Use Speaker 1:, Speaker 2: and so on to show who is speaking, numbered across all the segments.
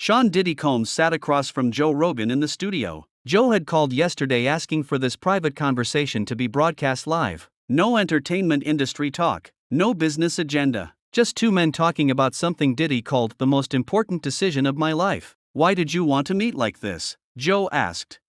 Speaker 1: Sean Diddy Combs sat across from Joe Rogan in the studio. Joe had called yesterday asking for this private conversation to be broadcast live. No entertainment industry talk, no business agenda. Just two men talking about something Diddy called the most important decision of my life. Why did you want to meet like this? Joe asked.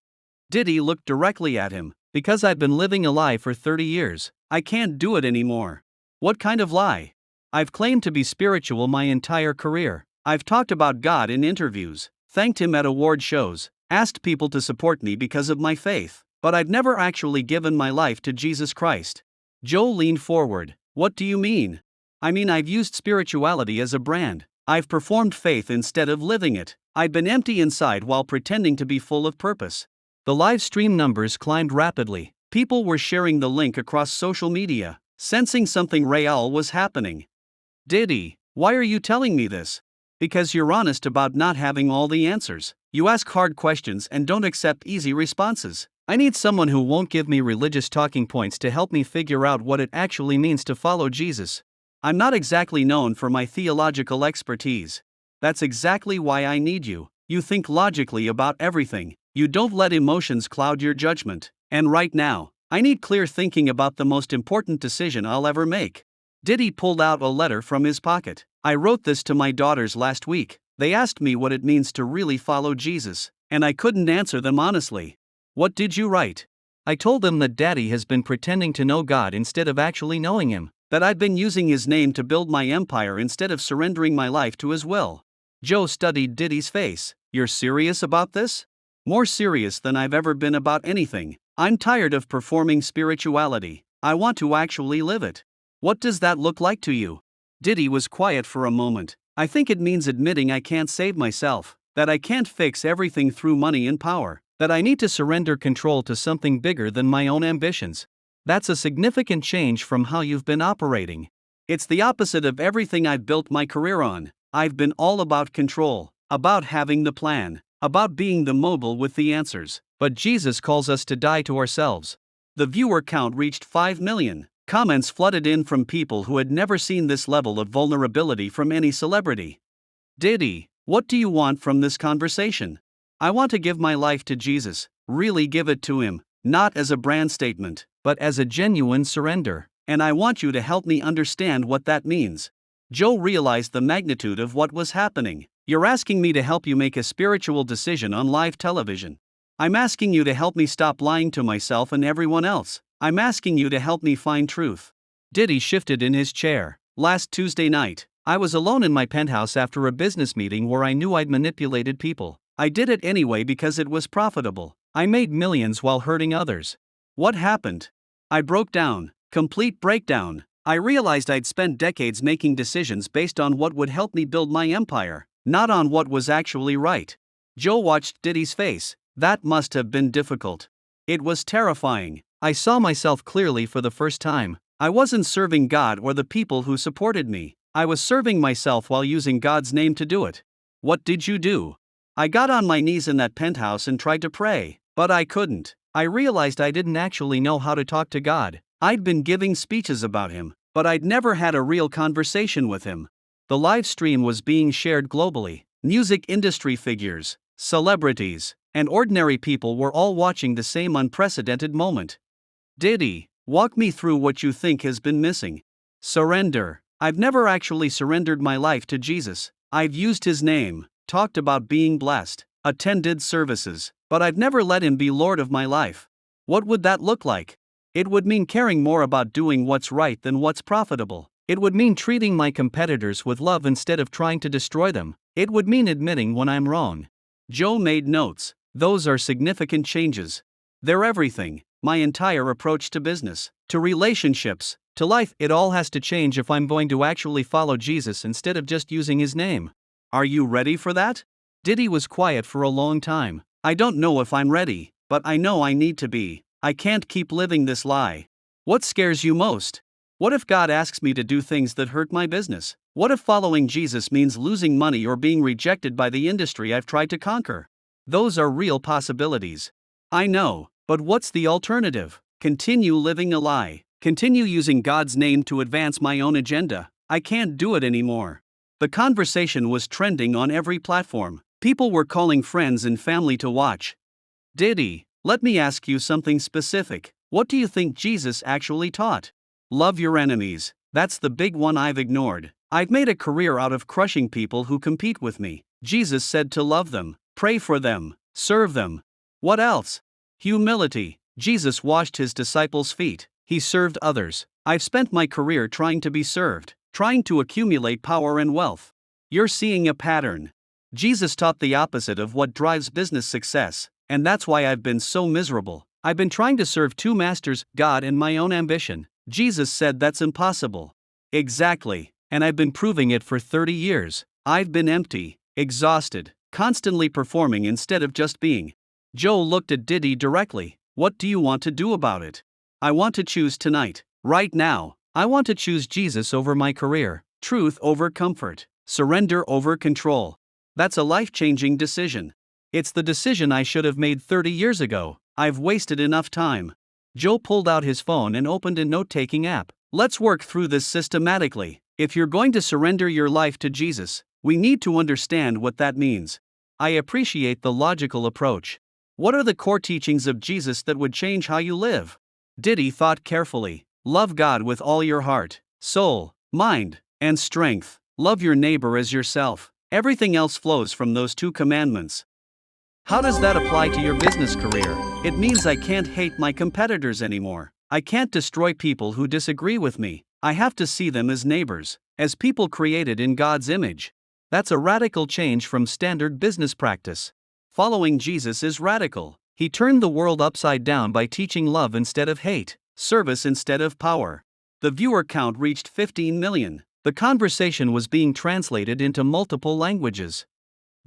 Speaker 1: Diddy looked directly at him. Because I've been living a lie for 30 years. I can't do it anymore. What kind of lie? I've claimed to be spiritual my entire career. I've talked about God in interviews, thanked him at award shows, asked people to support me because of my faith, but I've never actually given my life to Jesus Christ. Joe leaned forward. What do you mean? I mean, I've used spirituality as a brand. I've performed faith instead of living it. I've been empty inside while pretending to be full of purpose. The live stream numbers climbed rapidly. People were sharing the link across social media, sensing something real was happening. Diddy, why are you telling me this? Because you're honest about not having all the answers. You ask hard questions and don't accept easy responses. I need someone who won't give me religious talking points to help me figure out what it actually means to follow Jesus. I'm not exactly known for my theological expertise. That's exactly why I need you. You think logically about everything. You don't let emotions cloud your judgment. And right now, I need clear thinking about the most important decision I'll ever make. Diddy pulled out a letter from his pocket. I wrote this to my daughters last week. They asked me what it means to really follow Jesus, and I couldn't answer them honestly. What did you write? I told them that Daddy has been pretending to know God instead of actually knowing him, that I've been using his name to build my empire instead of surrendering my life to his will. Joe studied Diddy's face. You're serious about this? More serious than I've ever been about anything. I'm tired of performing spirituality. I want to actually live it. What does that look like to you? Diddy was quiet for a moment. I think it means admitting I can't save myself, that I can't fix everything through money and power, that I need to surrender control to something bigger than my own ambitions. That's a significant change from how you've been operating. It's the opposite of everything I've built my career on. I've been all about control, about having the plan, about being the mobile with the answers. But Jesus calls us to die to ourselves. The viewer count reached 5 million. Comments flooded in from people who had never seen this level of vulnerability from any celebrity. Diddy, what do you want from this conversation? I want to give my life to Jesus, really give it to him, not as a brand statement, but as a genuine surrender. And I want you to help me understand what that means. Joe realized the magnitude of what was happening. You're asking me to help you make a spiritual decision on live television. I'm asking you to help me stop lying to myself and everyone else. I'm asking you to help me find truth. Diddy shifted in his chair. Last Tuesday night, I was alone in my penthouse after a business meeting where I knew I'd manipulated people. I did it anyway because it was profitable. I made millions while hurting others. What happened? I broke down. Complete breakdown. I realized I'd spent decades making decisions based on what would help me build my empire, not on what was actually right. Joe watched Diddy's face. That must have been difficult. It was terrifying. I saw myself clearly for the first time. I wasn't serving God or the people who supported me. I was serving myself while using God's name to do it. What did you do? I got on my knees in that penthouse and tried to pray, but I couldn't. I realized I didn't actually know how to talk to God. I'd been giving speeches about him, but I'd never had a real conversation with him. The live stream was being shared globally. Music industry figures, celebrities, and ordinary people were all watching the same unprecedented moment. Diddy, walk me through what you think has been missing. Surrender. I've never actually surrendered my life to Jesus. I've used his name, talked about being blessed, attended services, but I've never let him be Lord of my life. What would that look like? It would mean caring more about doing what's right than what's profitable. It would mean treating my competitors with love instead of trying to destroy them. It would mean admitting when I'm wrong. Joe made notes. Those are significant changes. They're everything. My entire approach to business, to relationships, to life. It all has to change if I'm going to actually follow Jesus instead of just using his name. Are you ready for that? Diddy was quiet for a long time. I don't know if I'm ready, but I know I need to be. I can't keep living this lie. What scares you most? What if God asks me to do things that hurt my business? What if following Jesus means losing money or being rejected by the industry I've tried to conquer? Those are real possibilities. I know, but what's the alternative? Continue living a lie. Continue using God's name to advance my own agenda. I can't do it anymore. The conversation was trending on every platform. People were calling friends and family to watch. Diddy, let me ask you something specific. What do you think Jesus actually taught? Love your enemies. That's the big one I've ignored. I've made a career out of crushing people who compete with me. Jesus said to love them, pray for them, serve them. What else? Humility. Jesus washed his disciples' feet. He served others. I've spent my career trying to be served, trying to accumulate power and wealth. You're seeing a pattern. Jesus taught the opposite of what drives business success, and that's why I've been so miserable. I've been trying to serve two masters, God and my own ambition. Jesus said that's impossible. Exactly, and I've been proving it for 30 years. I've been empty, exhausted, constantly performing instead of just being. Joe looked at Diddy directly. What do you want to do about it? I want to choose tonight, right now. I want to choose Jesus over my career, truth over comfort, surrender over control. That's a life-changing decision. It's the decision I should have made 30 years ago. I've wasted enough time. Joe pulled out his phone and opened a note-taking app. Let's work through this systematically. If you're going to surrender your life to Jesus, we need to understand what that means. I appreciate the logical approach. What are the core teachings of Jesus that would change how you live? Diddy thought carefully. Love God with all your heart, soul, mind, and strength. Love your neighbor as yourself. Everything else flows from those two commandments. How does that apply to your business career? It means I can't hate my competitors anymore. I can't destroy people who disagree with me. I have to see them as neighbors, as people created in God's image. That's a radical change from standard business practice. Following Jesus is radical. He turned the world upside down by teaching love instead of hate, service instead of power. The viewer count reached 15 million. The conversation was being translated into multiple languages.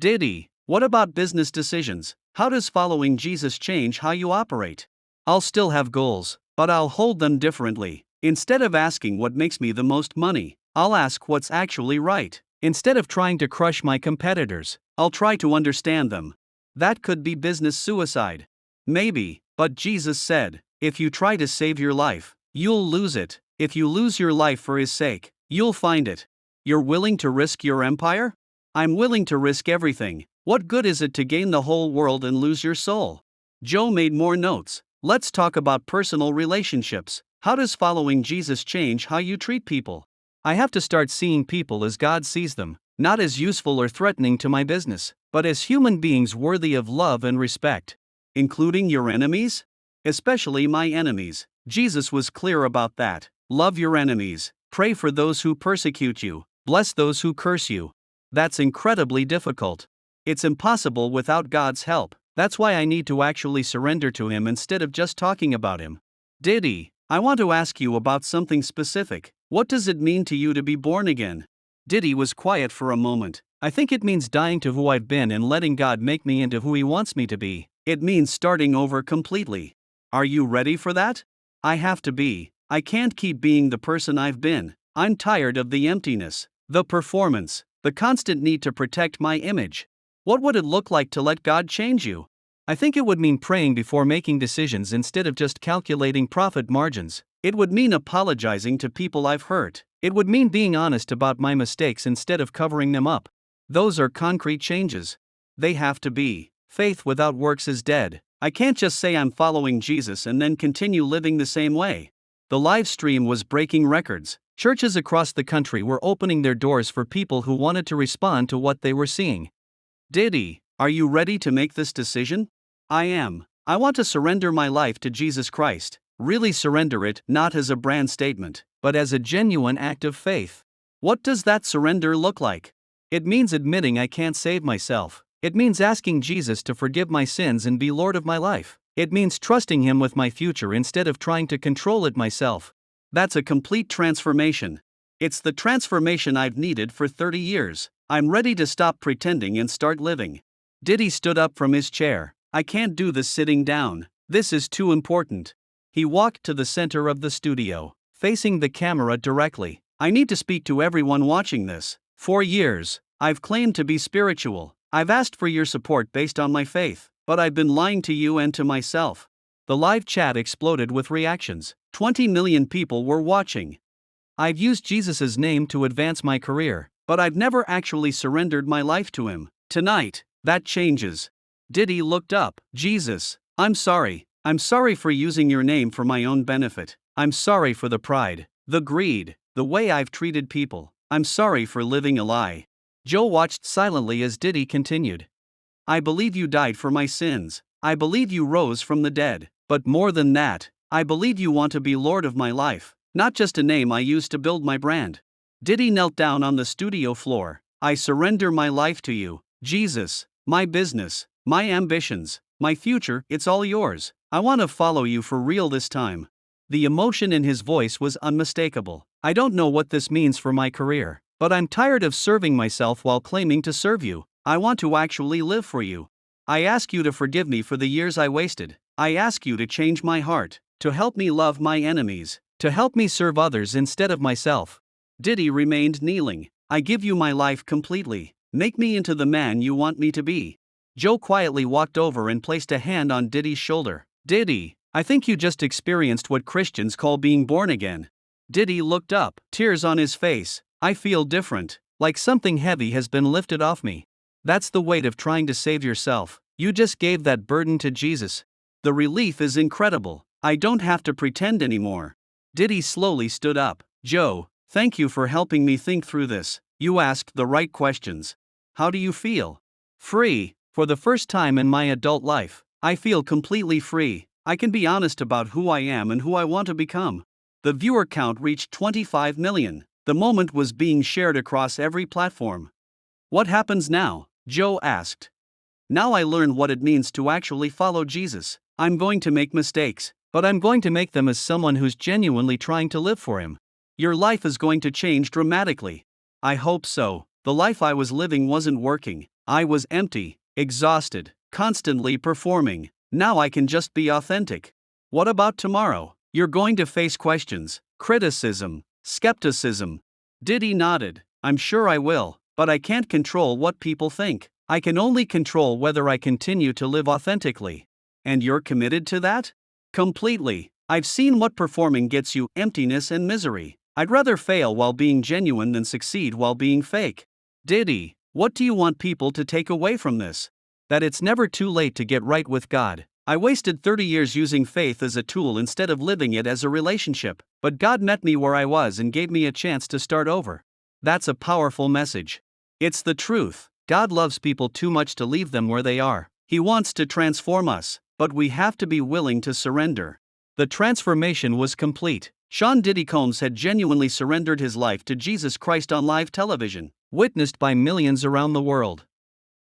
Speaker 1: Diddy, what about business decisions? How does following Jesus change how you operate? I'll still have goals, but I'll hold them differently. Instead of asking what makes me the most money, I'll ask what's actually right. Instead of trying to crush my competitors, I'll try to understand them. That could be business suicide. Maybe, but Jesus said, if you try to save your life, you'll lose it. If you lose your life for his sake, you'll find it. You're willing to risk your empire? I'm willing to risk everything. What good is it to gain the whole world and lose your soul? Joe made more notes. Let's talk about personal relationships. How does following Jesus change how you treat people? I have to start seeing people as God sees them, not as useful or threatening to my business, but as human beings worthy of love and respect. Including your enemies? Especially my enemies. Jesus was clear about that. Love your enemies. Pray for those who persecute you. Bless those who curse you. That's incredibly difficult. It's impossible without God's help. That's why I need to actually surrender to Him instead of just talking about Him. Diddy, I want to ask you about something specific. What does it mean to you to be born again? Diddy was quiet for a moment. I think it means dying to who I've been and letting God make me into who He wants me to be. It means starting over completely. Are you ready for that? I have to be. I can't keep being the person I've been. I'm tired of the emptiness, the performance, the constant need to protect my image. What would it look like to let God change you? I think it would mean praying before making decisions instead of just calculating profit margins. It would mean apologizing to people I've hurt. It would mean being honest about my mistakes instead of covering them up. Those are concrete changes. They have to be. Faith without works is dead. I can't just say I'm following Jesus and then continue living the same way. The live stream was breaking records. Churches across the country were opening their doors for people who wanted to respond to what they were seeing. Diddy, are you ready to make this decision? I am. I want to surrender my life to Jesus Christ. Really surrender it, not as a brand statement, but as a genuine act of faith. What does that surrender look like? It means admitting I can't save myself. It means asking Jesus to forgive my sins and be Lord of my life. It means trusting Him with my future instead of trying to control it myself. That's a complete transformation. It's the transformation I've needed for 30 years. I'm ready to stop pretending and start living. Diddy stood up from his chair. I can't do this sitting down. This is too important. He walked to the center of the studio, facing the camera directly. I need to speak to everyone watching this. For years, I've claimed to be spiritual. I've asked for your support based on my faith, but I've been lying to you and to myself. The live chat exploded with reactions. 20 million people were watching. I've used Jesus' name to advance my career, but I've never actually surrendered my life to Him. Tonight, That changes. Diddy looked up. Jesus, I'm sorry. I'm sorry for using your name for my own benefit. I'm sorry for the pride, the greed, the way I've treated people. I'm sorry for living a lie. Joe watched silently as Diddy continued. I believe you died for my sins. I believe you rose from the dead. But more than that, I believe you want to be Lord of my life, not just a name I use to build my brand. Diddy knelt down on the studio floor. I surrender my life to you, Jesus, my business, my ambitions, my future, it's all yours. I want to follow you for real this time. The emotion in his voice was unmistakable. I don't know what this means for my career, but I'm tired of serving myself while claiming to serve you. I want to actually live for you. I ask you to forgive me for the years I wasted. I ask you to change my heart, to help me love my enemies, to help me serve others instead of myself. Diddy remained kneeling. I give you my life completely. Make me into the man you want me to be. Joe quietly walked over and placed a hand on Diddy's shoulder. Diddy, I think you just experienced what Christians call being born again. Diddy looked up, tears on his face. I feel different, like something heavy has been lifted off me. That's the weight of trying to save yourself. You just gave that burden to Jesus. The relief is incredible. I don't have to pretend anymore. Diddy slowly stood up. Joe, thank you for helping me think through this. You asked the right questions. How do you feel? Free. For the first time in my adult life, I feel completely free. I can be honest about who I am and who I want to become. The viewer count reached 25 million. The moment was being shared across every platform. What happens now? Joe asked. Now I learn what it means to actually follow Jesus. I'm going to make mistakes, but I'm going to make them as someone who's genuinely trying to live for him. Your life is going to change dramatically. I hope so. The life I was living wasn't working. I was empty, exhausted, constantly performing. Now I can just be authentic. What about tomorrow? You're going to face questions, criticism, skepticism. Diddy nodded. I'm sure I will, but I can't control what people think. I can only control whether I continue to live authentically. And you're committed to that? Completely. I've seen what performing gets you: emptiness and misery. I'd rather fail while being genuine than succeed while being fake. Diddy, what do you want people to take away from this? That it's never too late to get right with God. I wasted 30 years using faith as a tool instead of living it as a relationship, but God met me where I was and gave me a chance to start over. That's a powerful message. It's the truth. God loves people too much to leave them where they are. He wants to transform us, but we have to be willing to surrender. The transformation was complete. Sean Diddy Combs had genuinely surrendered his life to Jesus Christ on live television, witnessed by millions around the world.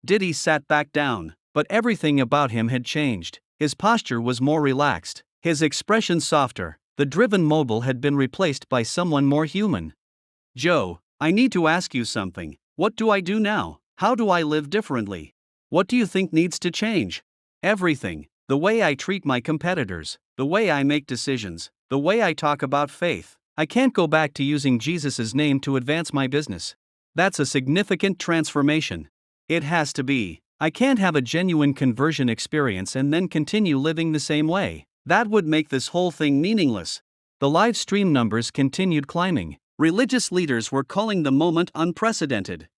Speaker 1: Diddy sat back down, but everything about him had changed. His posture was more relaxed, his expression softer. The driven mobile had been replaced by someone more human. Joe, I need to ask you something. What do I do now? How do I live differently? What do you think needs to change? Everything. The way I treat my competitors, the way I make decisions, the way I talk about faith. I can't go back to using Jesus' name to advance my business. That's a significant transformation. It has to be. I can't have a genuine conversion experience and then continue living the same way. That would make this whole thing meaningless. The live stream numbers continued climbing. Religious leaders were calling the moment unprecedented.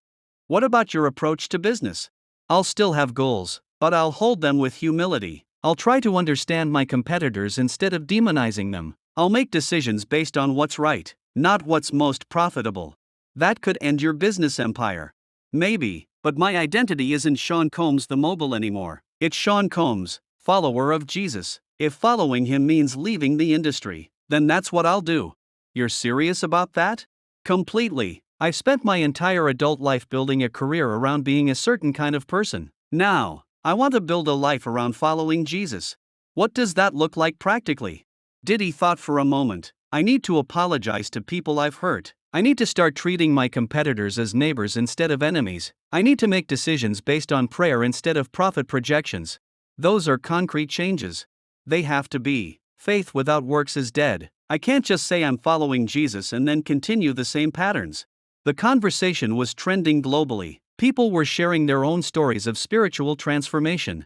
Speaker 1: What about your approach to business? I'll still have goals, but I'll hold them with humility. I'll try to understand my competitors instead of demonizing them. I'll make decisions based on what's right, not what's most profitable. That could end your business empire. Maybe, but my identity isn't Sean Combs the mobile anymore. It's Sean Combs, follower of Jesus. If following him means leaving the industry, then that's what I'll do. You're serious about that? Completely. I've spent my entire adult life building a career around being a certain kind of person. Now, I want to build a life around following Jesus. What does that look like practically? Diddy thought for a moment. I need to apologize to people I've hurt. I need to start treating my competitors as neighbors instead of enemies. I need to make decisions based on prayer instead of profit projections. Those are concrete changes. They have to be. Faith without works is dead. I can't just say I'm following Jesus and then continue the same patterns. The conversation was trending globally. People were sharing their own stories of spiritual transformation.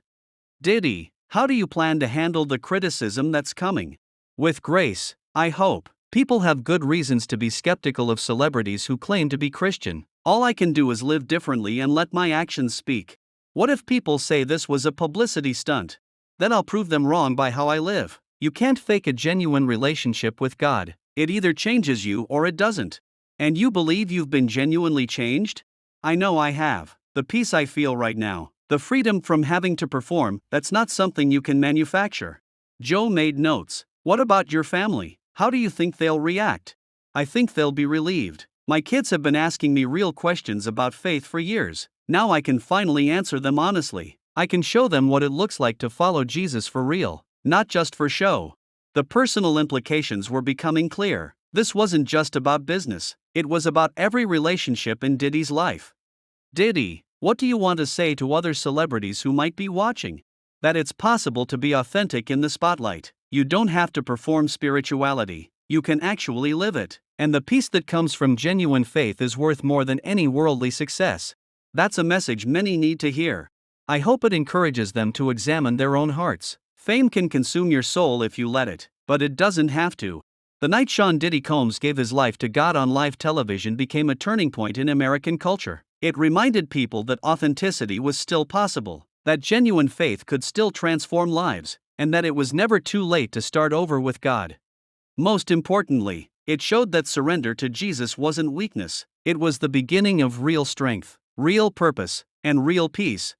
Speaker 1: Diddy, how do you plan to handle the criticism that's coming? With grace, I hope. People have good reasons to be skeptical of celebrities who claim to be Christian. All I can do is live differently and let my actions speak. What if people say this was a publicity stunt? Then I'll prove them wrong by how I live. You can't fake a genuine relationship with God. It either changes you or it doesn't. And you believe you've been genuinely changed? I know I have. The peace I feel right now, the freedom from having to perform, that's not something you can manufacture. Joe made notes. What about your family? How do you think they'll react? I think they'll be relieved. My kids have been asking me real questions about faith for years. Now I can finally answer them honestly. I can show them what it looks like to follow Jesus for real, not just for show. The personal implications were becoming clear. This wasn't just about business, it was about every relationship in Diddy's life. Diddy, what do you want to say to other celebrities who might be watching? That it's possible to be authentic in the spotlight. You don't have to perform spirituality, you can actually live it. And the peace that comes from genuine faith is worth more than any worldly success. That's a message many need to hear. I hope it encourages them to examine their own hearts. Fame can consume your soul if you let it, but it doesn't have to. The night Sean Diddy Combs gave his life to God on live television became a turning point in American culture. It reminded people that authenticity was still possible, that genuine faith could still transform lives, and that it was never too late to start over with God. Most importantly, it showed that surrender to Jesus wasn't weakness, it was the beginning of real strength, real purpose, and real peace.